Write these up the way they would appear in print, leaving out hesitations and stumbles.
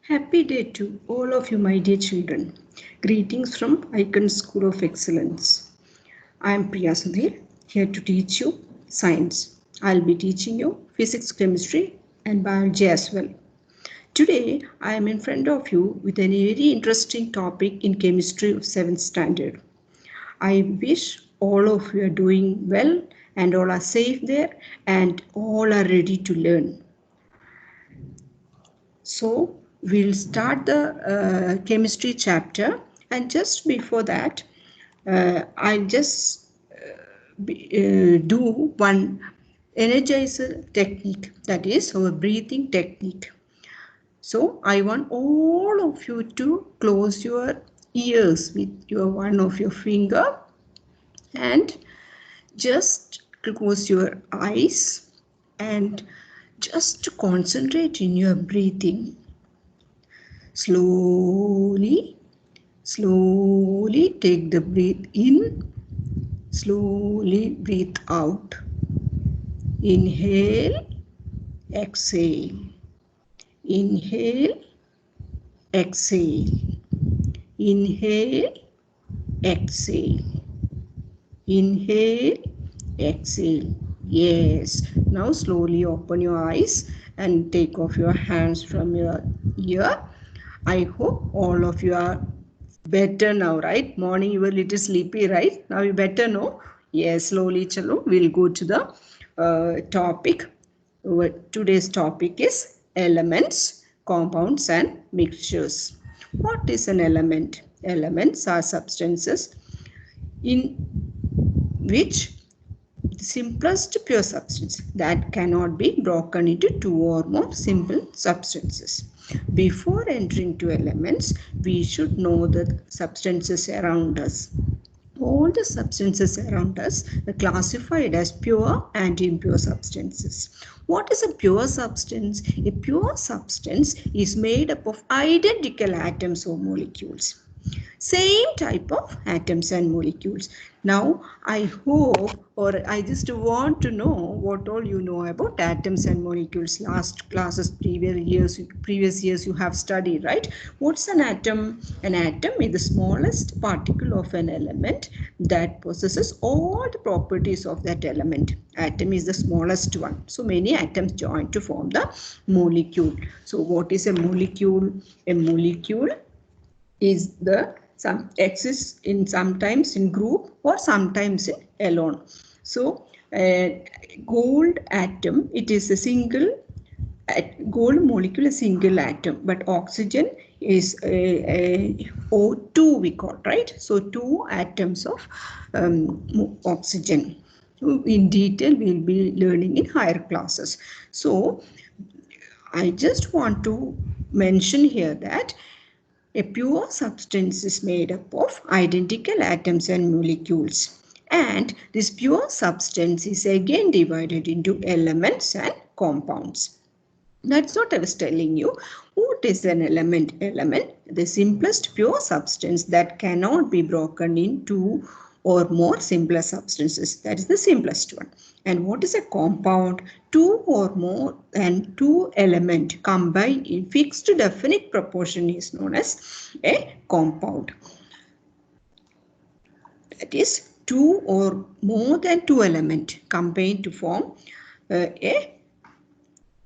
Happy day to all of you, my dear children. Greetings from Icon School of Excellence. I am Priya Sudhir, here to teach you science. I'll be teaching you physics, chemistry, and biology as well. Today, I am in front of you with a very interesting topic in chemistry of 7th standard. I wish all of you are doing well and all are safe there and all are ready to learn. So we'll start the chemistry chapter, and just before that I'll just do one energizer technique, that is our breathing technique. So I want all of you to close your ears with your one of your finger and just close your eyes and just concentrate in your breathing. Slowly take the breath in, slowly breathe out. Inhale, exhale. Inhale, exhale. Inhale, exhale. Inhale, exhale. Yes. Now slowly open your eyes and take off your hands from your ear. I hope all of you are better now, right? Morning you were a little sleepy, right? Now you better know. Yes, slowly chalo. We'll go to the topic. Today's topic is elements, compounds and mixtures. What is an element? Elements are substances in which the simplest pure substance that cannot be broken into two or more simple substances. Before entering to elements, we should know the substances around us. All the substances around us are classified as pure and impure substances. What is a pure substance? A pure substance is made up of identical atoms or molecules. Same type of atoms and molecules. Now I hope, or I just want to know what all you know about atoms and molecules. Last classes, previous years you have studied, right? What's an atom? An atom is the smallest particle of an element that possesses all the properties of that element. Atom is the smallest one. So many atoms join to form the molecule. So what is a molecule? A molecule is the some exists in sometimes in group or sometimes in alone. So gold atom, it is a single gold molecule, a single atom, but oxygen is a O2 we call, right? So two atoms of oxygen. In detail we'll be learning in higher classes. So I just want to mention here that a pure substance is made up of identical atoms and molecules. And this pure substance is again divided into elements and compounds. That's what I was telling you. What is an element? Element, the simplest pure substance that cannot be broken into or more simpler substances. That is the simplest one. And what is a compound? Two or more than two elements combined in fixed definite proportion is known as a compound. That is two or more than two elements combined to form a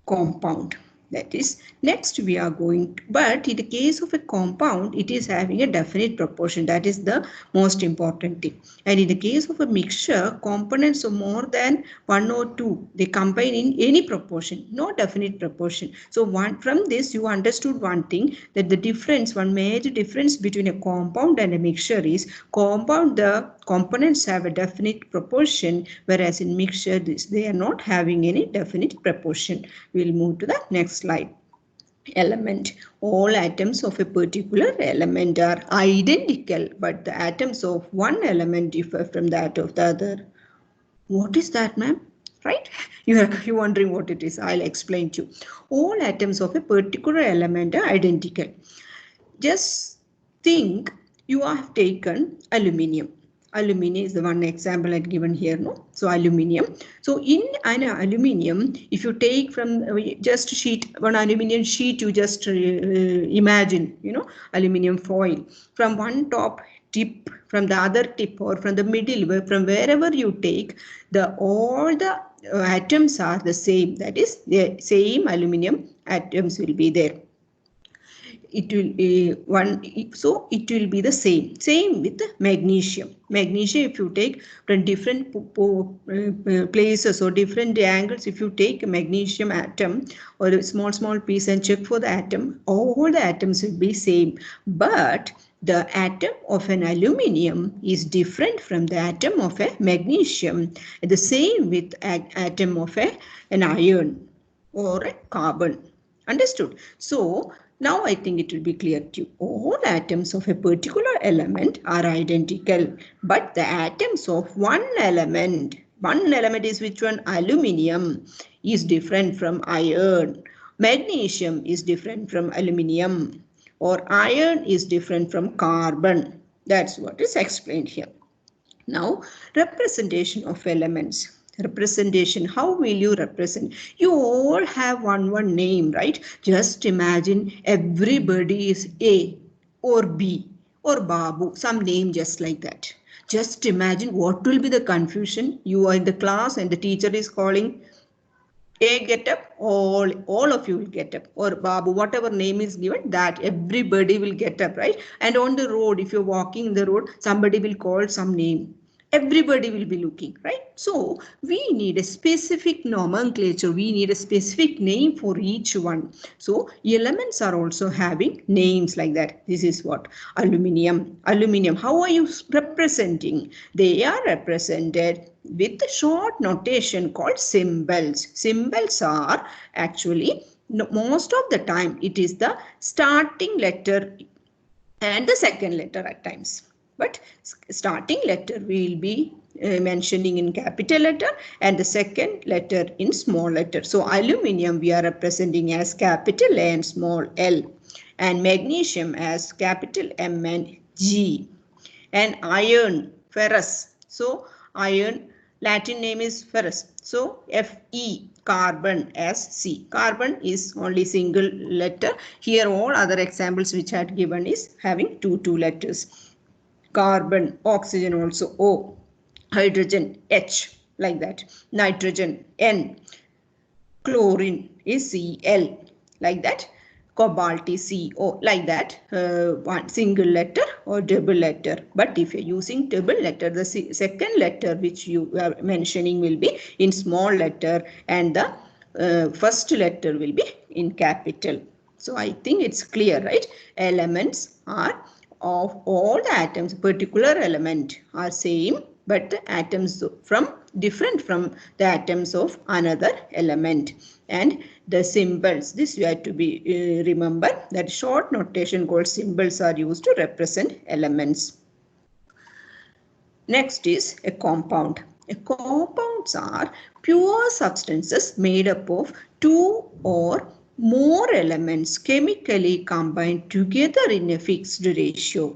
compound. That is, next we are going to, but in the case of a compound, it is having a definite proportion. That is the most important thing. And in the case of a mixture, components of more than one or two, they combine in any proportion, no definite proportion. So from this, you understood one thing, that the difference, one major difference between a compound and a mixture is compound, the components have a definite proportion, whereas in mixture, they are not having any definite proportion. We'll move to the next slide. Element. All atoms of a particular element are identical, but the atoms of one element differ from that of the other. What is that, ma'am? Right? You're wondering what it is. I'll explain to you. All atoms of a particular element are identical. Just think you have taken aluminium. Aluminium is the one example I've given here, no? So aluminium. So in an aluminium, if you take from just one aluminium sheet, you just imagine, aluminium foil. From one top tip, from the other tip, or from the middle, from wherever you take, all the atoms are the same. That is, the same aluminium atoms will be there. It will be so it will be the same with magnesium. If you take from different places or different angles, if you take a magnesium atom or a small piece and check for the atom, all the atoms will be same, but the atom of an aluminium is different from the atom of a magnesium. The same with atom of an iron or a carbon. Understood? So now I think it will be clear to you. All atoms of a particular element are identical, but the atoms of one element is which one? Aluminium is different from iron. Magnesium is different from aluminium, or iron is different from carbon. That's what is explained here. Now, representation of elements. Representation, how will you represent? You all have one name, right? Just imagine everybody is A or B or Babu, some name just like that. Just imagine what will be the confusion. You are in the class and the teacher is calling A, get up, all of you will get up, or Babu, whatever name is given, that everybody will get up, right? And on the road, if you're walking in the road, somebody will call some name. Everybody will be looking, right? So we need a specific nomenclature. We need a specific name for each one. So elements are also having names like that. This is what? Aluminium. Aluminium. How are you representing? They are represented with a short notation called symbols. Symbols are actually, most of the time, it is the starting letter and the second letter at times. But starting letter we will be mentioning in capital letter and the second letter in small letter. So aluminium we are representing as capital A and small l, and magnesium as capital M and G, and iron, ferrous. So iron, Latin name is ferrous. So Fe, carbon as C. Carbon is only single letter. Here all other examples which I had given is having two letters. Carbon, oxygen also O, hydrogen H, like that. Nitrogen N, chlorine is Cl, like that. Cobalt is CO, like that. One single letter or double letter. But if you're using double letter, the second letter which you are mentioning will be in small letter and the first letter will be in capital. So I think it's clear, right? Elements are of all the atoms, particular element are same, but the atoms from different from the atoms of another element. And the symbols, this you have to be remember that short notation called symbols are used to represent elements. Next is a compound. Compounds are pure substances made up of two or more elements chemically combined together in a fixed ratio.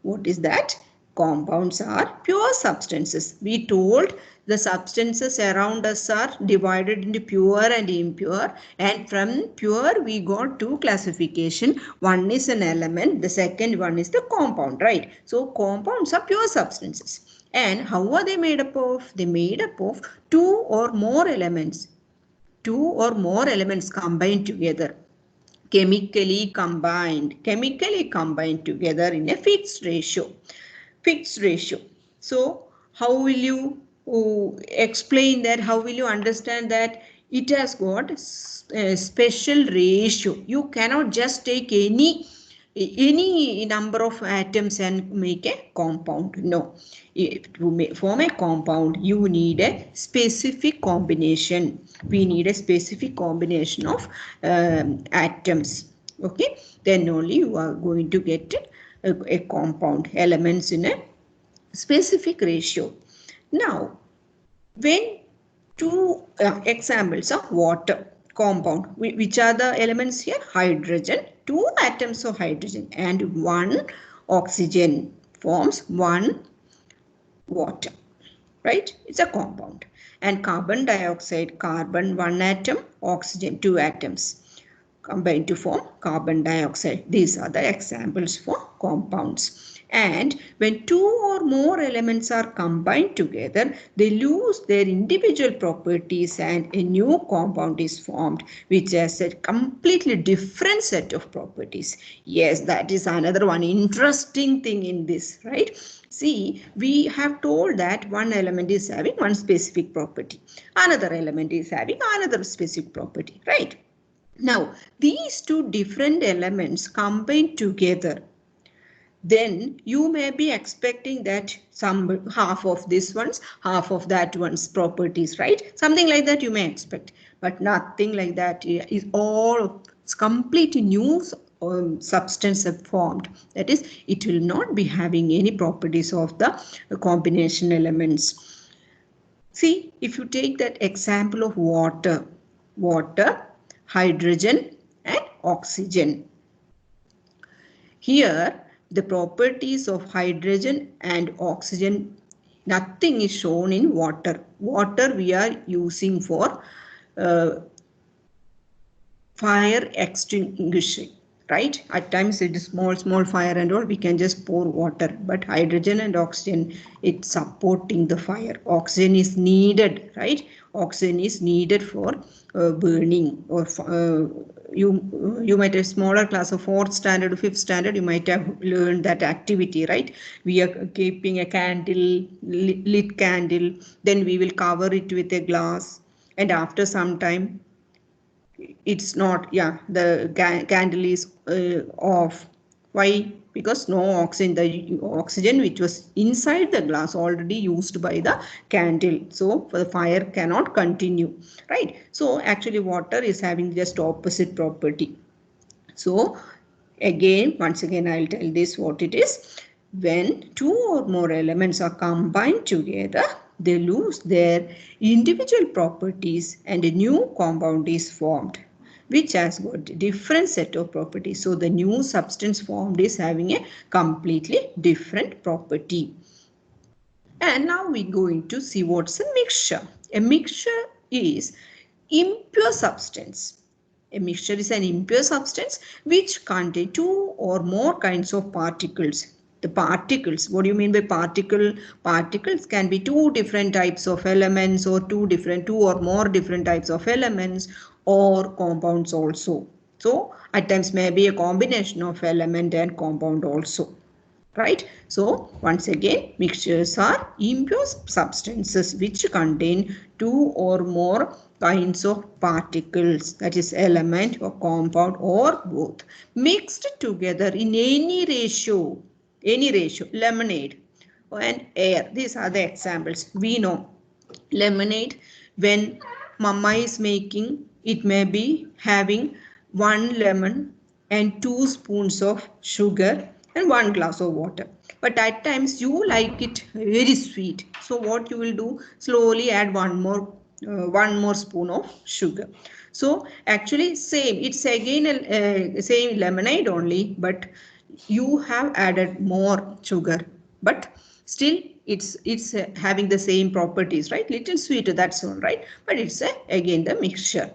What is that? Compounds are pure substances. We told the substances around us are divided into pure and impure, and from pure we got two classification. One is an element, the second one is the compound, right? So compounds are pure substances. And how are they made up of? They made up of two or more elements. Two or more elements combined together. Chemically combined together in a fixed ratio. So how will you explain that? How will you understand that? It has got a special ratio. You cannot just take any number of atoms and make a compound. No. To form a compound, you need a specific combination. We need a specific combination of atoms. Okay. Then only you are going to get a compound, elements in a specific ratio. Now, when two examples of water compound, which are the elements here? Hydrogen, two atoms of hydrogen and one oxygen forms one water, right? It's a compound. And carbon dioxide, carbon one atom, oxygen two atoms combine to form carbon dioxide. These are the examples for compounds. And when two or more elements are combined together, they lose their individual properties and a new compound is formed, which has a completely different set of properties. Yes, that is another one interesting thing in this, right? See, we have told that one element is having one specific property. Another element is having another specific property, right? Now, these two different elements combined together, then you may be expecting that some half of this one's, half of that one's properties, right? Something like that you may expect, but nothing like that. Is all it's completely new substance have formed. That is, it will not be having any properties of the combination elements. See, if you take that example of water, hydrogen and oxygen. Here, the properties of hydrogen and oxygen, nothing is shown in water. Water we are using for uh, fire extinguishing, right? At times it is small fire and all, we can just pour water, but hydrogen and oxygen, it's supporting the fire. Oxygen is needed, right? Oxygen is needed for burning, or you might have smaller class of 4th standard, 5th standard, you might have learned that activity, right? We are keeping a candle, lit candle, then we will cover it with a glass, and after some time it's not, yeah, the candle is off. Why? Because no oxygen, the oxygen which was inside the glass already used by the candle, so the fire cannot continue, right? So actually water is having just opposite property. So again, once again, I'll tell this what it is. When two or more elements are combined together, they lose their individual properties and a new compound is formed, which has got a different set of properties. So the new substance formed is having a completely different property. And now we're going to see what's a mixture. A mixture is impure substance. A mixture is an impure substance which contains two or more kinds of particles. The particles, what do you mean by particle? Particles can be two different types of elements, or two or more different types of elements, or compounds also. So at times maybe a combination of element and compound also. Right? So once again, mixtures are impure substances which contain two or more kinds of particles, that is element or compound or both, mixed together in any ratio, lemonade and air. These are the examples. We know lemonade, when mama is making, it may be having 1 lemon and 2 spoons of sugar and 1 glass of water. But at times you like it very sweet. So what you will do, slowly add one more spoon of sugar. So actually same, it's again same lemonade only, but you have added more sugar, but still it's having the same properties, right? Little sweeter, that's all, right? But it's again the mixture.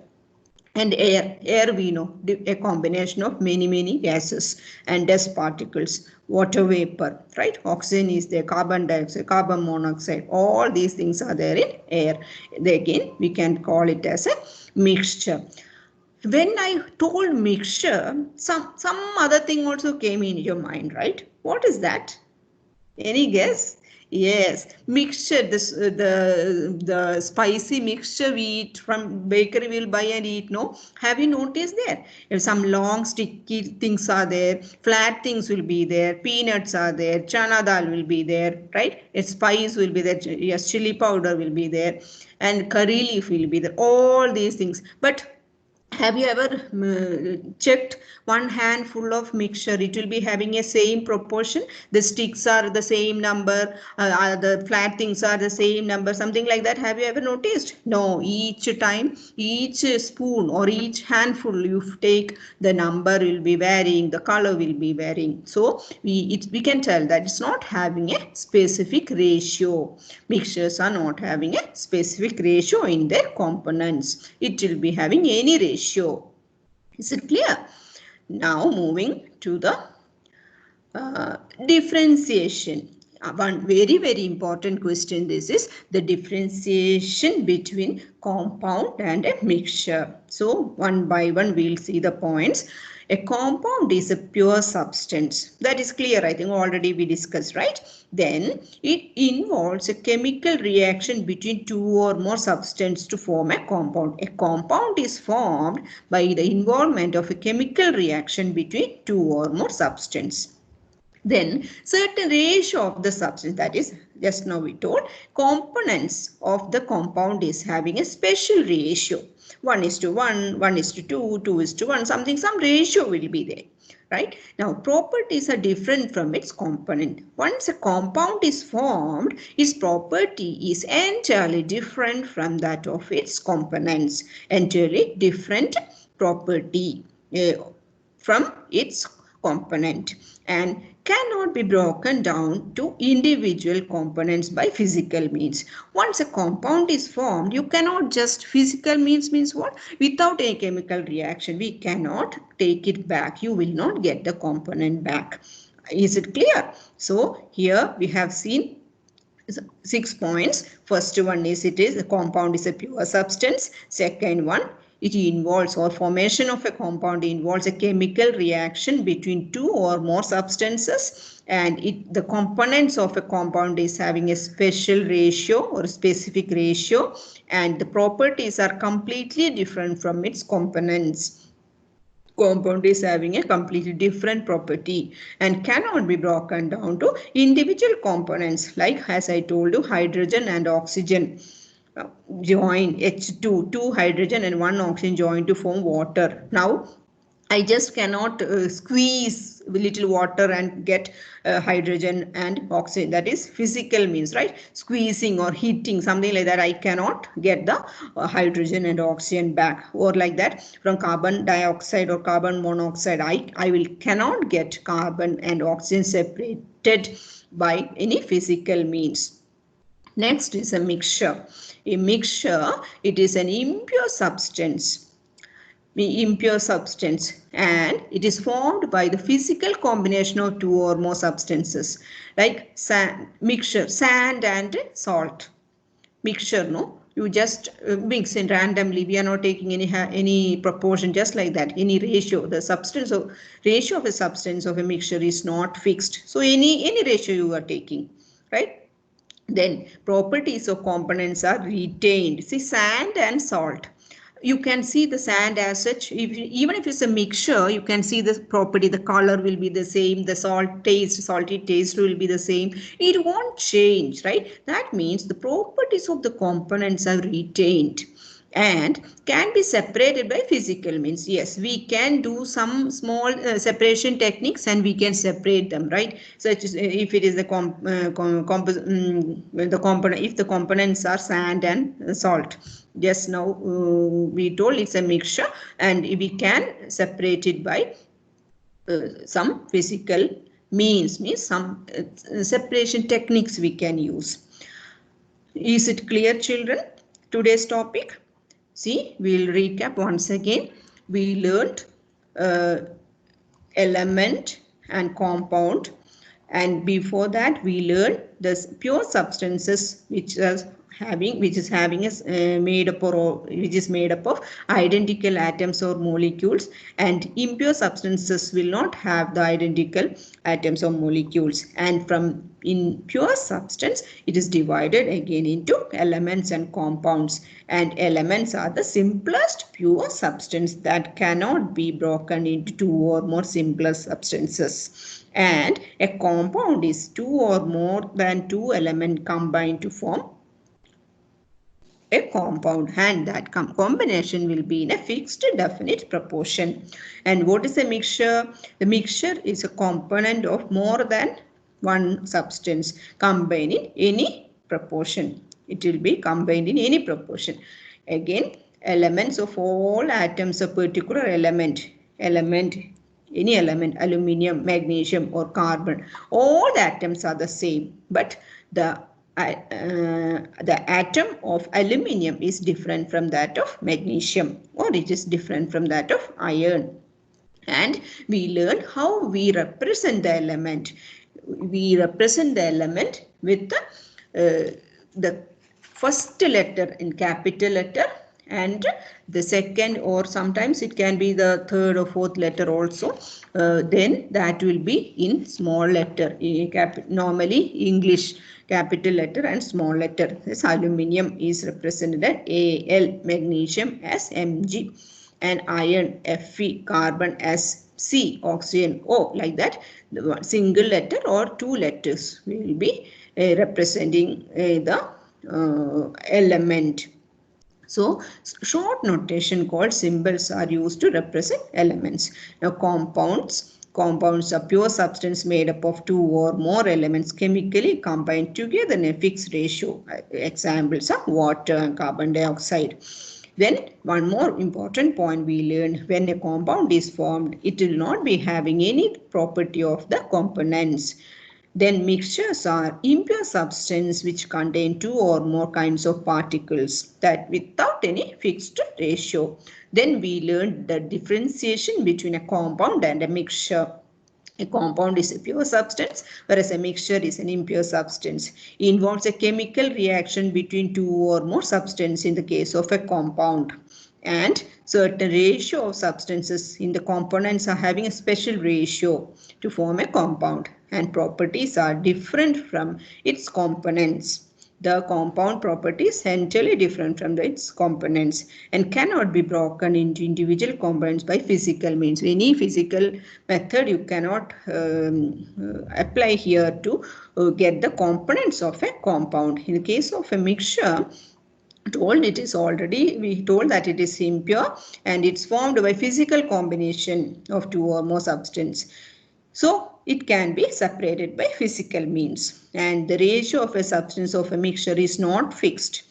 And air we know, a combination of many gases and dust particles, water vapor, right? Oxygen is there, carbon dioxide, carbon monoxide, all these things are there in air. Again, we can call it as a mixture. When I told mixture, some other thing also came in your mind, right? What is that? Any guess? Yes, mixture. This the spicy mixture we eat from bakery, we'll buy and eat. No, have you noticed there? If some long sticky things are there, flat things will be there, peanuts are there, chana dal will be there, right? Spice will be there. Yes, chili powder will be there, and curry leaf will be there. All these things, but Have you ever checked one handful of mixture? It will be having a same proportion. The sticks are the same number. The flat things are the same number. Something like that. Have you ever noticed? No. Each time, each spoon or each handful you take, the number will be varying. The color will be varying. So we can tell that it's not having a specific ratio. Mixtures are not having a specific ratio in their components. It will be having any ratio. Is it clear? Now moving to the differentiation. One very important question, this is the differentiation between compound and a mixture. So one by one we'll see the points. A compound is a pure substance. That is clear, I think already we discussed, right? Then it involves a chemical reaction between two or more substances to form a compound. A compound is formed by the involvement of a chemical reaction between two or more substances. Then certain ratio of the substance, that is just now we told, components of the compound is having a special ratio. 1:1, 1:2, 2:1, some ratio will be there. Right? Now properties are different from its component. Once a compound is formed, its property is entirely different from that of its components. Entirely different property from its component, and cannot be broken down to individual components by physical means. Once a compound is formed, you cannot just, physical means what? Without a chemical reaction, we cannot take it back. You will not get the component back. Is it clear? So here we have seen 6 points. First one is a compound is a pure substance. Second one, it involves, or formation of a compound involves a chemical reaction between two or more substances, and the components of a compound is having a special ratio or specific ratio, and the properties are completely different from its components. Compound is having a completely different property and cannot be broken down to individual components, like as I told you, hydrogen and oxygen join, H2, two hydrogen and one oxygen join to form water. Now I just cannot squeeze a little water and get hydrogen and oxygen. That is physical means, right? Squeezing or heating, something like that. I cannot get the hydrogen and oxygen back. Or like that, from carbon dioxide or carbon monoxide, I cannot get carbon and oxygen separated by any physical means. Next is a mixture. A mixture, it is an impure substance. And it is formed by the physical combination of two or more substances, like mixture, sand and salt. Mixture, no? You just mix in randomly. We are not taking any proportion, just like that. Any ratio, the substance of ratio of a substance of a mixture is not fixed. So any ratio you are taking, right? Then properties of components are retained. See, sand and salt. You can see the sand as such. Even if it's a mixture, you can see the property. The color will be the same. The salty taste will be the same. It won't change, right? That means the properties of the components are retained and can be separated by physical means. Yes, we can do some small separation techniques and we can separate them, right? Such as if it is the component, if the components are sand and salt. Just now we told it's a mixture and we can separate it by some physical means some separation techniques we can use. Is it clear, children? Today's topic? See, we'll recap once again. We learned element and compound, and before that we learned the pure substances which is made up of identical atoms or molecules, and impure substances will not have the identical atoms or molecules. And from in pure substance, it is divided again into elements and compounds, and elements are the simplest pure substance that cannot be broken into two or more simpler substances, and a compound is two or more than two elements combined to form a compound, and that combination will be in a fixed definite proportion. And what is a mixture? The mixture is a component of more than one substance combined in any proportion. It will be combined in any proportion. Again, elements of all atoms of particular any element, aluminium, magnesium or carbon, all the atoms are the same, but the atom of aluminium is different from that of magnesium, or it is different from that of iron. And we learn how we represent the element. We represent the element with the first letter in capital letter, and the second, or sometimes it can be the third or fourth letter also. Then that will be in small letter. Normally English capital letter and small letter. This aluminium is represented as Al, magnesium as Mg, and iron Fe, carbon as C, oxygen O, like that. The single letter or two letters will be representing the element. So short notation called symbols are used to represent elements. Now compounds are pure substance made up of two or more elements chemically combined together in a fixed ratio. Examples are water and carbon dioxide. Then one more important point we learned: when a compound is formed, it will not be having any property of the components. Then mixtures are impure substances which contain two or more kinds of particles, that without any fixed ratio. Then we learned the differentiation between a compound and a mixture. A compound is a pure substance, whereas a mixture is an impure substance. It involves a chemical reaction between two or more substances in the case of a compound. And certain ratio of substances in the components are having a special ratio to form a compound, and properties are different from its components. The compound properties are entirely different from its components and cannot be broken into individual components by physical means. Any physical method you cannot apply here to get the components of a compound. In the case of a mixture, we told that it is impure and it's formed by physical combination of two or more substances. So it can be separated by physical means, and the ratio of a substance of a mixture is not fixed.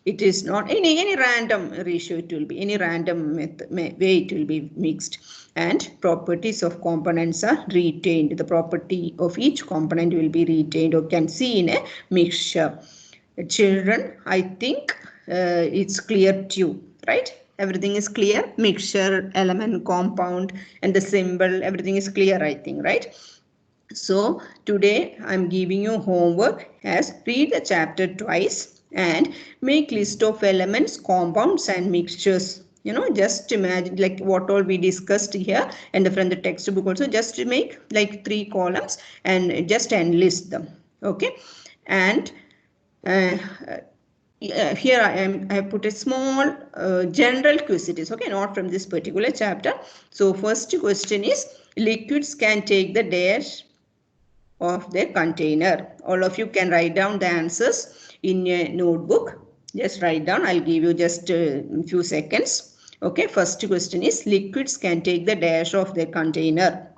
It is not any random ratio, it will be any random way it will be mixed, and properties of components are retained. The property of each component will be retained or can see in a mixture. Children, I think it's clear to you, right? Everything is clear. Mixture, element, compound, and the symbol, everything is clear, I think, right? So today I'm giving you homework as read the chapter twice and make list of elements, compounds and mixtures. Just imagine like what all we discussed here and from the textbook also, just to make like 3 columns and just enlist them. Okay. And here I have put a small general quiz. It is okay, not from this particular chapter. So first question is, liquids can take the dash of the container. All of you can write down the answers in a notebook. Just write down. I'll give you just a few seconds. Okay, first question is, liquids can take the dash of the container.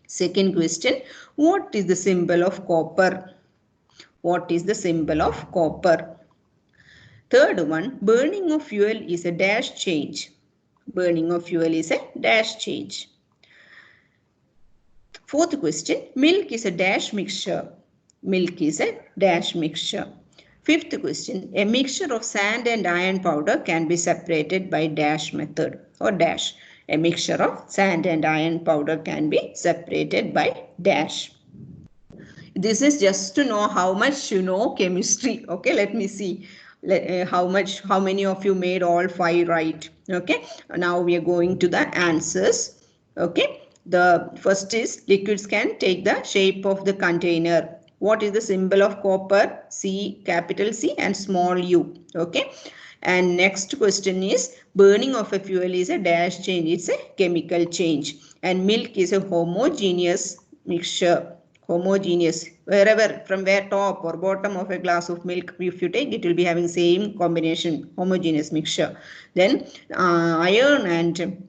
Second question, what is the symbol of copper? What is the symbol of copper? Third one, burning of fuel is a dash change. Burning of fuel is a dash change. Fourth question, milk is a dash mixture. Milk is a dash mixture. Fifth question, a mixture of sand and iron powder can be separated by dash method or dash. A mixture of sand and iron powder can be separated by dash. This is just to know how much you know chemistry. Okay, let me see how many of you made all 5 right. Okay, now we are going to the answers. Okay, the first is, liquids can take the shape of the container. What is the symbol of copper? C, capital C and small u. Okay, and next question is, burning of a fuel is a dash change. It's a chemical change. And milk is a homogeneous mixture. homogeneous, wherever, from where top or bottom of a glass of milk if you take, it will be having same combination, homogeneous mixture. Then iron and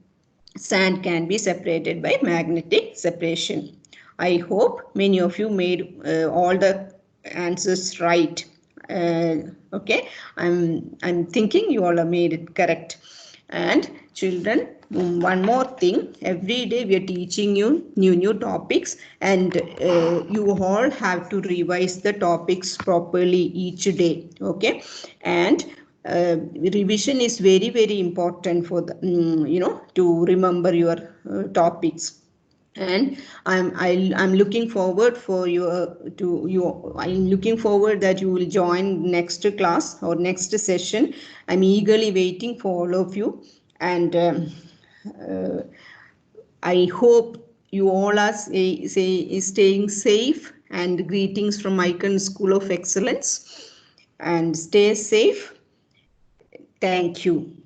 sand can be separated by magnetic separation. I hope many of you made all the answers right. Okay, I'm thinking you all have made it correct. And children, one more thing, every day we are teaching you new topics, and you all have to revise the topics properly each day. Okay, and revision is very important for the, to remember your topics. And I'm looking forward for your to you I'm looking forward that you will join next class or next session. I'm eagerly waiting for all of you, and uh, I hope you all are staying safe, and greetings from Icon School of Excellence, and stay safe. Thank you.